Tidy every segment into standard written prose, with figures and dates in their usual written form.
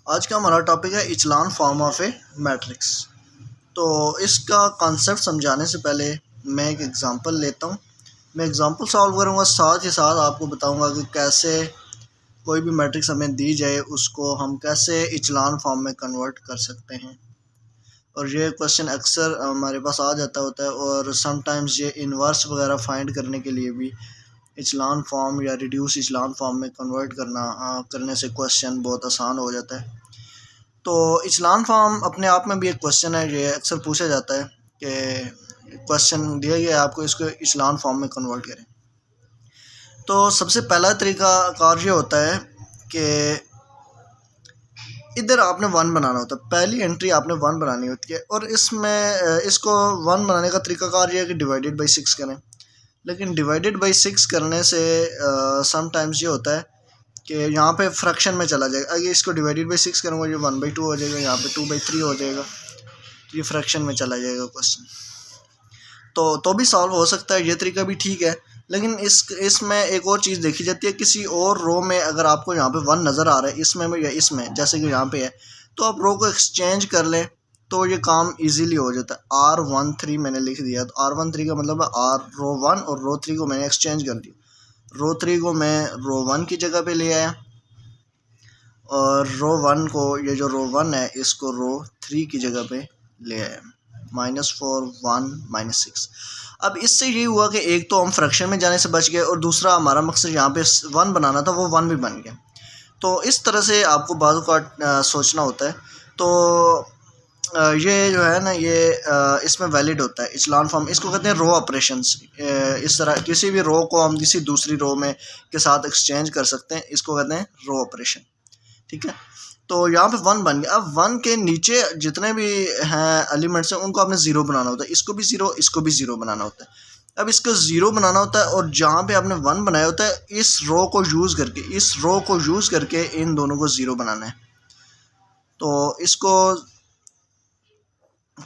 आज का हमारा टॉपिक है इचलान फॉर्म ऑफ ए मैट्रिक्स। तो इसका कॉन्सेप्ट समझाने से पहले मैं एक एग्ज़ाम्पल लेता हूँ। मैं एग्ज़ाम्पल सॉल्व करूँगा, साथ ही साथ आपको बताऊँगा कि कैसे कोई भी मैट्रिक्स हमें दी जाए उसको हम कैसे इचलान फॉर्म में कन्वर्ट कर सकते हैं। और ये क्वेश्चन अक्सर हमारे पास आ जाता होता है और समटाइम्स ये इन्वर्स वगैरह फाइंड करने के लिए भी इचलान फॉर्म या रिड्यूस इचलान फॉर्म में कन्वर्ट करने से क्वेश्चन बहुत आसान हो जाता है। तो इचलान फॉर्म अपने आप में भी एक क्वेश्चन है, ये अक्सर पूछा जाता है कि क्वेश्चन दिया गया है आपको, इसको इचलान फॉर्म में कन्वर्ट करें। तो सबसे पहला तरीका कार ये होता है कि इधर आपने वन बनाना होता है, पहली एंट्री आपने वन बनानी होती है और इसमें इसको वन बनाने का तरीका कार ये है कि डिवाइडेड बाई 6 करें। लेकिन डिवाइडेड बाई 6 करने से समटाइम्स ये होता है कि यहाँ पे फ्रैक्शन में चला जाएगा। अगर इसको डिवाइडेड बाई 6 करूँगा ये 1/2 हो जाएगा, यहाँ पे 2/3 हो जाएगा, तो ये फ्रैक्शन में चला जाएगा क्वेश्चन। तो भी सॉल्व हो सकता है, ये तरीका भी ठीक है। लेकिन इसमें एक और चीज़ देखी जाती है, किसी और रो में अगर आपको यहाँ पे 1 नज़र आ रहा है इसमें या इसमें, जैसे कि यहाँ पे है, तो आप रो को एक्सचेंज कर लें तो ये काम इजीली हो जाता है। R13 मैंने लिख दिया, तो R13 का मतलब है रो 1 और रो 3 को मैंने एक्सचेंज कर दिया। रो 3 को मैं रो 1 की जगह पे ले आया और रो 1 को, ये जो रो 1 है इसको रो 3 की जगह पे ले आया। -4 1 -6। अब इससे ये हुआ कि एक तो हम फ्रैक्शन में जाने से बच गए और दूसरा हमारा मकसद यहाँ पे 1 बनाना था, वो 1 भी बन गया। तो इस तरह से आपको बाज़ का सोचना होता है। तो ये जो है ना, ये इसमें वैलिड होता है इचलान फॉर्म। इसको कहते हैं रो ऑपरेशंस। इस तरह किसी भी रो को हम किसी दूसरी रो में के साथ एक्सचेंज कर सकते हैं, इसको कहते हैं रो ऑपरेशन। ठीक है, तो यहाँ पे 1 बन गया। अब 1 के नीचे जितने भी हैं एलिमेंट्स हैं उनको आपने 0 बनाना होता है, इसको भी 0, इसको भी 0 बनाना होता है। अब इसको 0 बनाना होता है और जहाँ पे आपने 1 बनाया होता है इस रो को यूज़ करके इन दोनों को 0 बनाना है। तो इसको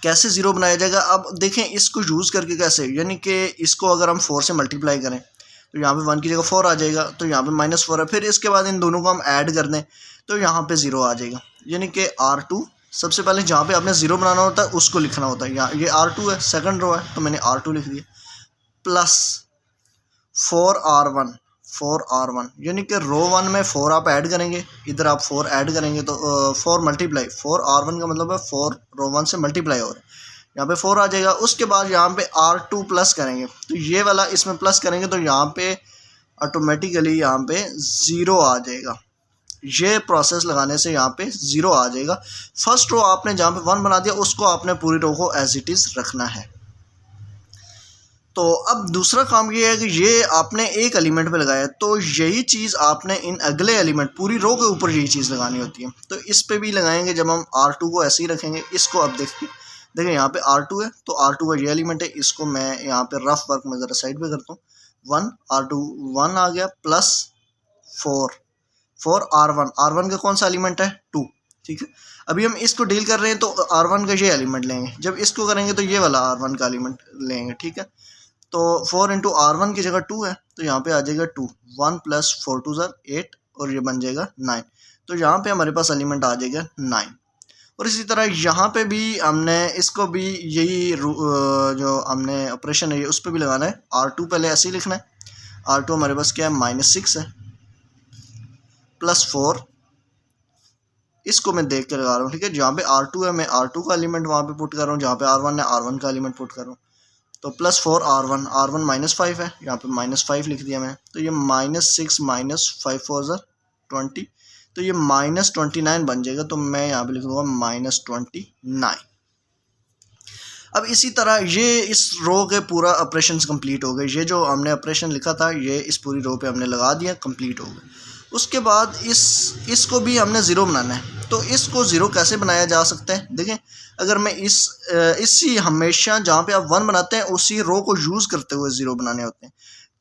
कैसे 0 बनाया जाएगा, अब देखें इसको यूज़ करके कैसे, यानी कि इसको अगर हम 4 से मल्टीप्लाई करें तो यहाँ पे 1 की जगह 4 आ जाएगा, तो यहाँ पे -4 है। फिर इसके बाद इन दोनों को हम ऐड कर दें तो यहाँ पे 0 आ जाएगा, यानी कि R2 सबसे पहले जहाँ पे आपने 0 बनाना होता है उसको लिखना होता है। यहाँ ये R2 है, सेकंड रो है, तो मैंने R2 लिख दिया, प्लस 4R1, यानी कि रो 1 में 4 आप ऐड करेंगे, इधर आप 4 ऐड करेंगे तो 4 मल्टीप्लाई 4R1 का मतलब है 4 रो 1 से मल्टीप्लाई हो रहा है, यहाँ पे 4 आ जाएगा। उसके बाद यहाँ पे R2 प्लस करेंगे, तो ये वाला इसमें प्लस करेंगे तो यहाँ पे ऑटोमेटिकली यहाँ पे 0 आ जाएगा। ये प्रोसेस लगाने से यहाँ पे 0 आ जाएगा। फर्स्ट रो आपने जहाँ पे 1 बना दिया उसको आपने पूरी रो को एज इट इज़ रखना है। तो अब दूसरा काम ये है कि ये आपने एक एलिमेंट पे लगाया, तो यही चीज़ आपने इन अगले एलिमेंट पूरी रो के ऊपर यही चीज़ लगानी होती है। तो इस पे भी लगाएंगे जब हम R2 को ऐसे ही रखेंगे। इसको अब देखें यहाँ पे R2 है, तो R2 का ये एलिमेंट है, इसको मैं यहाँ पे रफ वर्क में ज़रा साइड पे करता हूँ। 1 R2 1 आ गया, प्लस 4 R1 का कौन सा एलिमेंट है 2। ठीक है, अभी हम इसको डील कर रहे हैं तो R1 का ये एलिमेंट लेंगे, जब इसको करेंगे तो ये वाला R1 का एलिमेंट लेंगे। ठीक है, तो 4 इंटू R1 की जगह 2 है, तो यहाँ पे आ जाएगा 2, 1 प्लस 4 2 8 और ये बन जाएगा 9। तो यहाँ पे हमारे पास एलिमेंट आ जाएगा 9। और इसी तरह यहाँ पे भी हमने इसको भी यही जो हमने ऑपरेशन है उस पर भी लगाना है। R2 पहले ऐसे ही लिखना है, R2 हमारे पास क्या है -6 है, प्लस 4, इसको मैं देख के लगा रहा हूँ। ठीक है, जहाँ पे R2 है मैं R2 का एलिमेंट वहाँ पे पुट कर रहा हूँ, जहाँ पे R1 है R1 का एलिमेंट पुट कर रहा हूँ। तो प्लस 4 R1 -5 है, यहाँ पे -5 लिख दिया मैं, तो ये -6 -5 4 20, तो ये -29 बन जाएगा। तो मैं यहाँ पे लिख दूँगा -29। अब इसी तरह ये इस रो के पूरा ऑपरेशंस कंप्लीट हो गए। ये जो हमने ऑपरेशन लिखा था ये इस पूरी रो पे हमने लगा दिया, कंप्लीट हो गए। उसके बाद इसको भी हमने 0 बनाना है। तो इसको 0 कैसे बनाया जा सकता है, देखें, अगर मैं इसी हमेशा जहाँ पे आप 1 बनाते हैं उसी रो को यूज़ करते हुए 0 बनाने होते हैं,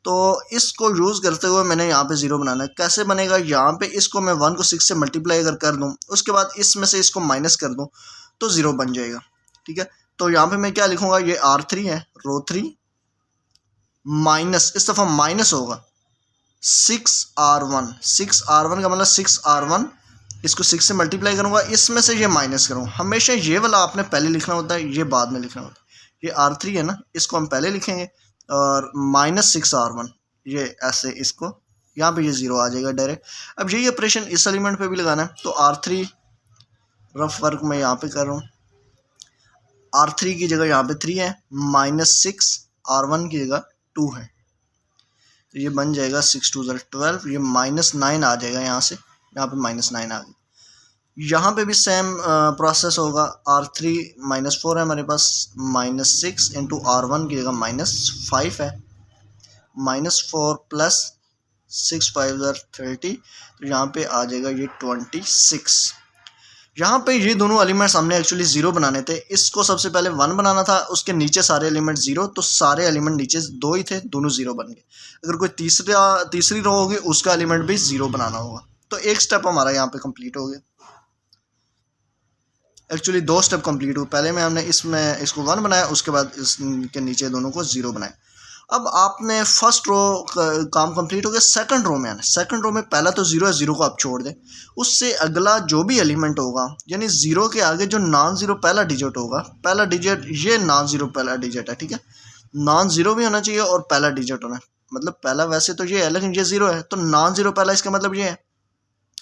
तो इसको यूज़ करते हुए मैंने यहाँ पे 0 बनाना है। कैसे बनेगा, यहाँ पे इसको मैं 1 को 6 से मल्टीप्लाई अगर कर दूँ, उसके बाद इसमें से इसको माइनस कर दूँ तो 0 बन जाएगा। ठीक है, तो यहाँ पे मैं क्या लिखूँगा, ये R3 है, रो 3 माइनस, इस दफ़ा माइनस होगा 6R1 का मतलब 6R1 इसको 6 से मल्टीप्लाई करूँगा, इसमें से ये माइनस करूँगा। हमेशा ये वाला आपने पहले लिखना होता है, ये बाद में लिखना होता है। ये R3 है ना, इसको हम पहले लिखेंगे और -6R1 ये ऐसे, इसको यहाँ पे ये 0 आ जाएगा डायरेक्ट। अब यही ऑपरेशन इस एलिमेंट पे भी लगाना है, तो R3 रफ वर्क मैं यहाँ पे कर रहा हूँ। R3 की जगह यहाँ पे 3 है, -6R1 की जगह 2 है, तो ये बन जाएगा 6 2 12, ये -9 आ जाएगा यहाँ से, यहाँ पे -9 आ गया। यहाँ पे भी सेम प्रोसेस होगा। R3 -4 है हमारे पास, -6 इंटू R1 की जगह -5 है, -4 प्लस 6 5 30, तो यहाँ पे आ जाएगा ये 26। यहाँ पे ये दोनों एलिमेंट्स हमने एक्चुअली 0 बनाने थे, इसको सबसे पहले 1 बनाना था, उसके नीचे सारे एलिमेंट 0, तो सारे एलिमेंट नीचे 2 ही थे, दोनों 0 बन गए। अगर कोई तीसरी रो होगी उसका एलिमेंट भी 0 बनाना होगा, तो एक स्टेप हमारा यहाँ पे कंप्लीट हो गया। एक्चुअली 2 स्टेप कंप्लीट हुए, पहले में हमने इसको 1 बनाया, उसके बाद इसके नीचे दोनों को 0 बनाया। अब आपने फर्स्ट रो काम कंप्लीट हो गया। सेकंड रो में आना, सेकंड रो में पहला तो 0 है, 0 को आप छोड़ दें, उससे अगला जो भी एलिमेंट होगा, यानी 0 के आगे जो नॉन ज़ीरो पहला डिजिट होगा, पहला डिजिट ये नॉन ज़ीरो पहला डिजिट है, ठीक है, नॉन ज़ीरो भी होना चाहिए और पहला डिजिट होना है, मतलब पहला वैसे तो ये है लेकिन ये 0 है, तो नॉन ज़ीरो पहला, इसका मतलब ये है।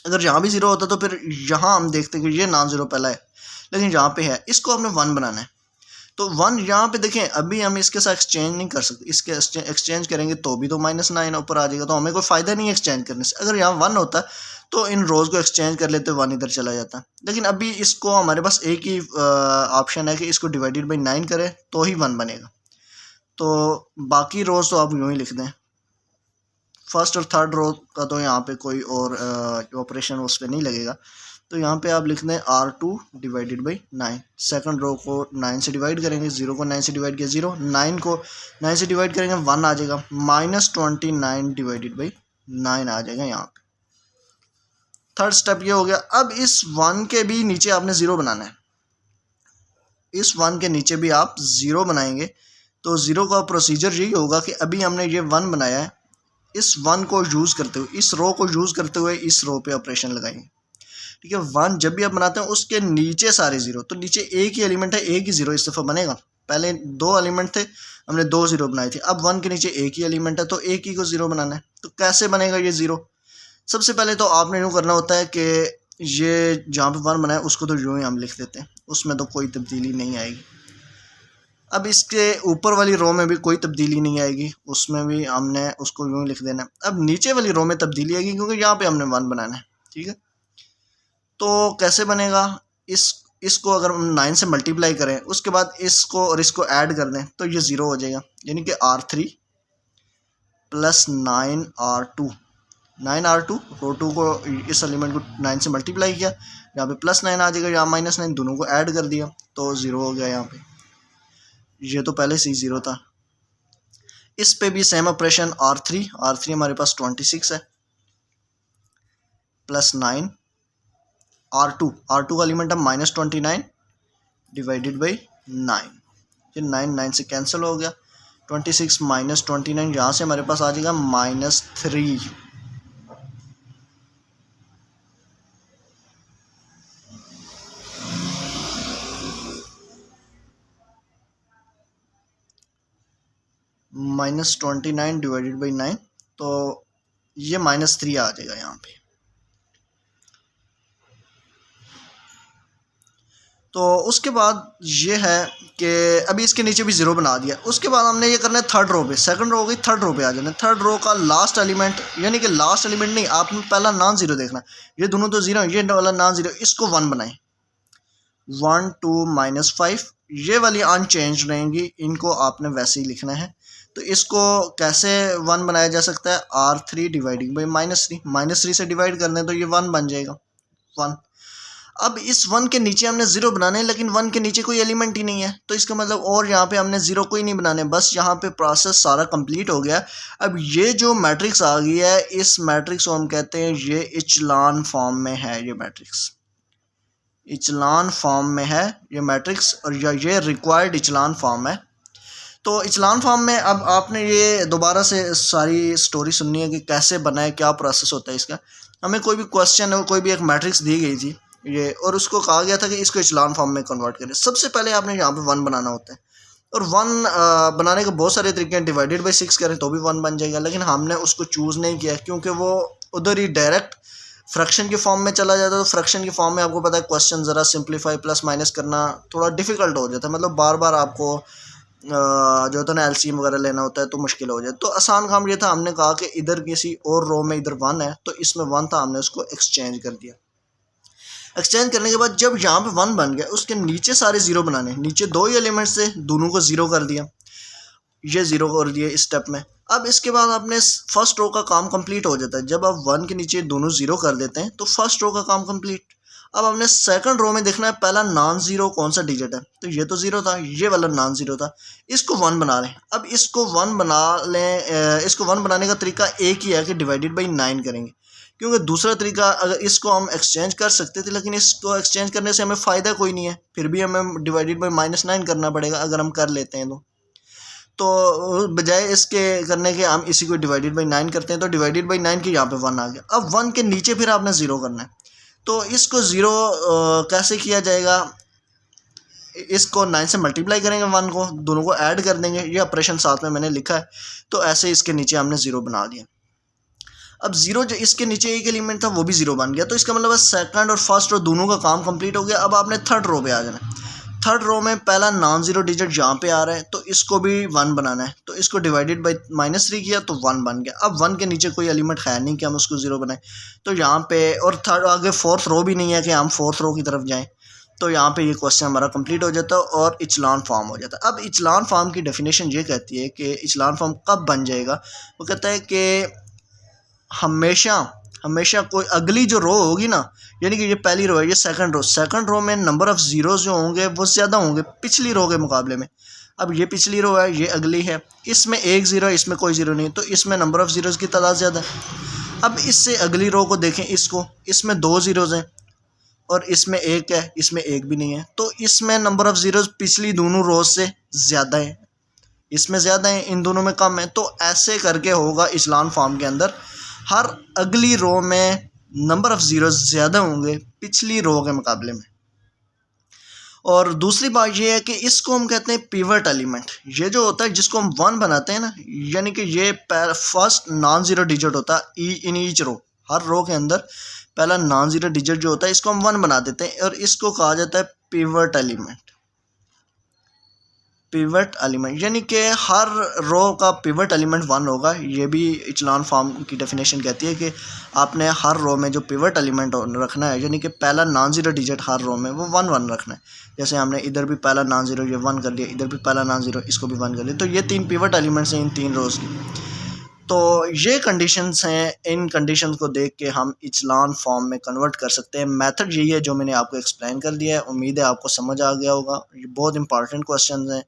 अगर यहाँ भी 0 होता तो फिर यहाँ हम देखते हैं कि ये नॉन ज़ीरो पहला है, लेकिन यहाँ पे है, इसको हमने 1 बनाना है। तो 1 यहाँ पे देखें, अभी हम इसके साथ एक्सचेंज नहीं कर सकते, इसके एक्सचेंज करेंगे तो भी तो -9 ऊपर आ जाएगा, तो हमें कोई फ़ायदा नहीं है एक्सचेंज करने से। अगर यहाँ 1 होता तो इन रोज़ को एक्सचेंज कर लेते, 1 इधर चला जाता, लेकिन अभी इसको हमारे पास एक ही ऑप्शन है कि इसको डिवाइडेड बाई 9 करें तो ही 1 बनेगा। तो बाकी रोज़ तो आप यूँ ही लिख दें, फर्स्ट और थर्ड रो का तो यहाँ पे कोई और ऑपरेशन उस पर नहीं लगेगा, तो यहाँ पे आप लिख दें R2 divided by 9। Second row को 9 से डिवाइड करेंगे, 0 को 9 से डिवाइड किया 0, 9 को 9 से डिवाइड करेंगे 1 आ जाएगा, -29 डिवाइडेड बाई 9 आ जाएगा यहाँ पे। थर्ड स्टेप ये हो गया। अब इस 1 के भी नीचे आपने 0 बनाना है, इस 1 के नीचे भी आप 0 बनाएंगे। तो 0 का प्रोसीजर यही होगा कि अभी हमने ये 1 बनाया है, इस 1 को यूज़ करते हुए, इस रो को यूज़ करते हुए इस रो पे ऑपरेशन लगाएंगे, ठीक है। 1 जब भी आप बनाते हैं उसके नीचे सारे 0, तो नीचे एक ही एलिमेंट है, एक ही 0 इस दफ़ा बनेगा। पहले 2 एलिमेंट थे, हमने 2 0 बनाए थे, अब 1 के नीचे एक ही एलिमेंट है, तो एक ही को 0 बनाना है। तो कैसे बनेगा ये 0? सबसे पहले तो आपने यूँ करना होता है कि ये जहाँ पे 1 बनाया उसको तो यूँ ही हम लिख देते हैं, उसमें तो कोई तब्दीली नहीं आएगी। अब इसके ऊपर वाली रो में भी कोई तब्दीली नहीं आएगी, उसमें भी हमने उसको यूँ लिख देना है। अब नीचे वाली रो में तब्दीली आएगी क्योंकि यहाँ पे हमने 1 बनाना है, ठीक है। तो कैसे बनेगा? इसको अगर हम 9 से मल्टीप्लाई करें, उसके बाद इसको और इसको ऐड कर दें तो ये 0 हो जाएगा, यानी कि R3 प्लस 9R2, 9R2 रो 2 को, इस एलिमेंट को 9 से मल्टीप्लाई किया, यहाँ पे +9 आ जाएगा, यहाँ -9, दोनों को ऐड कर दिया तो 0 हो गया यहाँ पे। ये तो पहले से ही 0 था। इस पे भी सेम ऑपरेशन, R3 हमारे पास 26 है, प्लस 9 R2 का एलिमेंट है -29 डिवाइडेड बाई 9, ये 9 से कैंसिल हो गया, 26 -29 यहाँ से हमारे पास आ जाएगा -3। -29 डिवाइडेड बाई 9, तो ये -3 आ जाएगा यहाँ पे। तो उसके बाद ये है कि अभी इसके नीचे भी 0 बना दिया। उसके बाद हमने ये करना है थर्ड रो पे, सेकंड रो हो गई, थर्ड रो पे आ जाना है। थर्ड रो का लास्ट एलिमेंट, यानी कि लास्ट एलिमेंट नहीं, आपने पहला नॉन 0 देखना, ये दोनों तो 0 है, ये वाला नॉन 0, इसको 1 बनाएं, 1 2 -5, ये वाली अनचेंज रहेंगी, इनको आपने वैसे ही लिखना है। तो इसको कैसे 1 बनाया जा सकता है? R3 डिवाइडिंग बाई -3 से डिवाइड कर दें तो ये 1 बन जाएगा, 1। अब इस 1 के नीचे हमने 0 बनाने हैं, लेकिन 1 के नीचे कोई एलिमेंट ही नहीं है, तो इसका मतलब और यहाँ पे हमने 0 कोई नहीं बनाने, बस यहाँ पे प्रोसेस सारा कंप्लीट हो गया। अब ये जो मैट्रिक्स आ गई है, इस मैट्रिक्स को हम कहते हैं ये इचलान फॉर्म में है, ये मैट्रिक्स इचलान फॉर्म में है ये मैट्रिक्स, और ये रिक्वायर्ड इचलान फॉर्म है। तो इचलान फॉर्म में अब आपने ये दोबारा से सारी स्टोरी सुननी है कि कैसे बना है, क्या प्रोसेस होता है इसका। हमें कोई भी क्वेश्चन और कोई भी एक मैट्रिक्स दी गई थी ये, और उसको कहा गया था कि इसको इचलान फॉर्म में कन्वर्ट करें। सबसे पहले आपने यहाँ पे 1 बनाना होता है, और 1 बनाने के बहुत सारे तरीके हैं। डिवाइडेड बाई 6 करें तो भी 1 बन जाएगा, लेकिन हमने उसको चूज़ नहीं किया क्योंकि वो उधर ही डायरेक्ट फ्रैक्शन की फॉर्म में चला जाता है। तो फ्रैक्शन की फॉर्म में आपको पता है क्वेश्चन ज़रा सिंप्लीफाई प्लस माइनस करना थोड़ा डिफिकल्ट हो जाता है, मतलब बार बार आपको जो होता है ना एलसीएम वगैरह लेना होता है, तो मुश्किल हो जाए। तो आसान काम ये था, हमने कहा कि इधर किसी और रो में इधर 1 है तो इसमें 1 था, हमने उसको एक्सचेंज कर दिया। एक्सचेंज करने के बाद जब यहाँ पे 1 बन गया, उसके नीचे सारे 0 बनाने, नीचे 2 ही एलिमेंट्स थे, दोनों को 0 कर दिया, ये 0 कर दिए इस स्टेप में। अब इसके बाद आपने फर्स्ट रो का काम कंप्लीट हो जाता है। जब आप 1 के नीचे दोनों 0 कर देते हैं तो फर्स्ट रो का काम कंप्लीट। अब हमने सेकंड रो में देखना है पहला नॉन ज़ीरो कौन सा डिजिट है, तो ये तो 0 था, ये वाला नॉन ज़ीरो था, इसको 1 बना लें। अब इसको 1 बना लें, इसको 1 बनाने का तरीका एक ही है कि डिवाइडेड बाई 9 करेंगे, क्योंकि दूसरा तरीका अगर इसको हम एक्सचेंज कर सकते थे, लेकिन इसको एक्सचेंज करने से हमें फ़ायदा कोई नहीं है, फिर भी हमें डिवाइडेड बाई -9 करना पड़ेगा अगर हम कर लेते हैं तो बजाय इसके करने के हम इसी को डिवाइडेड बाई 9 करते हैं, तो डिवाइडेड बाई 9 के यहाँ पे 1 आ गया। अब 1 के नीचे फिर आपने 0 करना है, तो इसको 0 कैसे किया जाएगा, इसको 9 से मल्टीप्लाई करेंगे, 1 को दोनों को ऐड कर देंगे, ये ऑपरेशन साथ में मैंने लिखा है। तो ऐसे इसके नीचे हमने 0 बना दिया। अब 0 जो इसके नीचे एक एलिमेंट था वो भी 0 बन गया, तो इसका मतलब सेकंड और फर्स्ट रो दोनों का काम कंप्लीट हो गया। अब आपने थर्ड रो पे आ जाना है। थर्ड रो में पहला नॉन ज़ीरो डिजिट यहाँ पे आ रहा है, तो इसको भी 1 बनाना है, तो इसको डिवाइडेड बाई -3 किया तो 1 बन गया। अब 1 के नीचे कोई एलिमेंट है नहीं कि हम उसको 0 बनाएं, तो यहाँ पे और थर्ड आगे फोर्थ रो भी नहीं है कि हम फोर्थ रो की तरफ जाएं, तो यहाँ पे ये क्वेश्चन हमारा कंप्लीट हो जाता है और इचलान फॉर्म हो जाता है। अब इचलान फॉर्म की डेफिनेशन ये कहती है कि इचलान फॉर्म कब बन जाएगा, वो कहता है कि हमेशा कोई अगली जो रो होगी ना, यानी कि ये पहली रो है, ये सेकंड रो में नंबर ऑफ़ ज़ीरोज़ जो होंगे वो ज़्यादा होंगे पिछली रो के मुकाबले में। अब ये पिछली रो है, ये अगली है, इसमें एक 0 है, इसमें कोई 0 नहीं, तो इसमें नंबर ऑफ़ ज़ीरोज़ की तादाद ज़्यादा है। अब इससे अगली रो को देखें, इसमें 2 ज़ीरोज़ हैं और इसमें 1 है, इसमें 1 भी नहीं है, तो इसमें नंबर ऑफ़ ज़ीरोज़ पिछली दोनों रोज़ से ज़्यादा है, इसमें ज़्यादा है, इन दोनों में कम है। तो ऐसे करके होगा इचलान फॉर्म के अंदर, हर अगली रो में नंबर ऑफ़ ज़ीरोज़ ज़्यादा होंगे पिछली रो के मुकाबले में। और दूसरी बात ये है कि इसको हम कहते हैं पिवट एलिमेंट। ये जो होता है जिसको हम 1 बनाते हैं ना, यानी कि ये फर्स्ट नॉन ज़ीरो डिजिट होता है इन ईच रो, हर रो के अंदर पहला नॉन ज़ीरो डिजिट जो होता है इसको हम 1 बना देते हैं, और इसको कहा जाता है पिवट एलिमेंट। पिवट एलिमेंट यानी कि हर रो का पिवट एलिमेंट 1 होगा। ये भी इचलान फॉर्म की डेफिनेशन कहती है कि आपने हर रो में जो पिवट एलिमेंट रखना है, यानी कि पहला नॉन ज़ीरो डिजिट हर रो में वो 1 रखना है। जैसे हमने इधर भी पहला नॉन ज़ीरो ये 1 कर लिया, इधर भी पहला नॉन ज़ीरो इसको भी 1 कर लिया, तो ये 3 पिवट एलिमेंट्स हैं इन 3 रोज़ की। तो ये कंडीशंस हैं, इन कंडीशंस को देख के हम इचलान फॉर्म में कन्वर्ट कर सकते हैं। मेथड यही है जो मैंने आपको एक्सप्लेन कर दिया है, उम्मीद है आपको समझ आ गया होगा। ये बहुत इंपॉर्टेंट क्वेश्चन हैं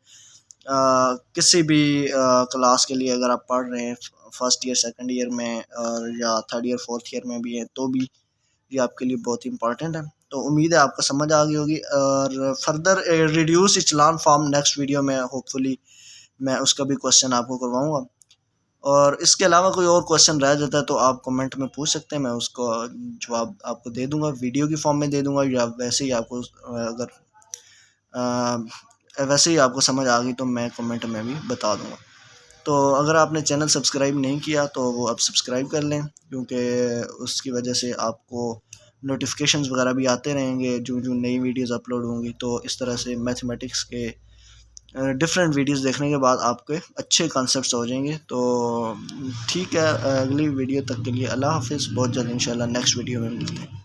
किसी भी क्लास के लिए, अगर आप पढ़ रहे हैं फर्स्ट ईयर सेकंड ईयर में और या थर्ड ईयर फोर्थ ईयर में भी है, तो भी ये आपके लिए बहुत इंपॉर्टेंट है। तो उम्मीद है आपको समझ आ गई होगी, और फर्दर रिड्यूस इचलान फॉर्म नेक्स्ट वीडियो में होपफुली मैं उसका भी क्वेश्चन आपको करवाऊँगा। और इसके अलावा कोई और क्वेश्चन रह जाता है तो आप कमेंट में पूछ सकते हैं, मैं उसको जवाब आपको दे दूंगा, वीडियो की फॉर्म में दे दूंगा, या वैसे ही आपको वैसे ही आपको समझ आ गई तो मैं कमेंट में भी बता दूंगा। तो अगर आपने चैनल सब्सक्राइब नहीं किया तो वो आप सब्सक्राइब कर लें, क्योंकि उसकी वजह से आपको नोटिफिकेशंस वगैरह भी आते रहेंगे जो नई वीडियोज़ अपलोड होंगी। तो इस तरह से मैथमेटिक्स के डिफरेंट वीडियोस देखने के बाद आपके अच्छे कॉन्सेप्ट्स हो जाएंगे। तो ठीक है, अगली वीडियो तक के लिए अल्लाह हाफिज़। बहुत जल्द इंशाल्लाह नेक्स्ट वीडियो में मिलते हैं।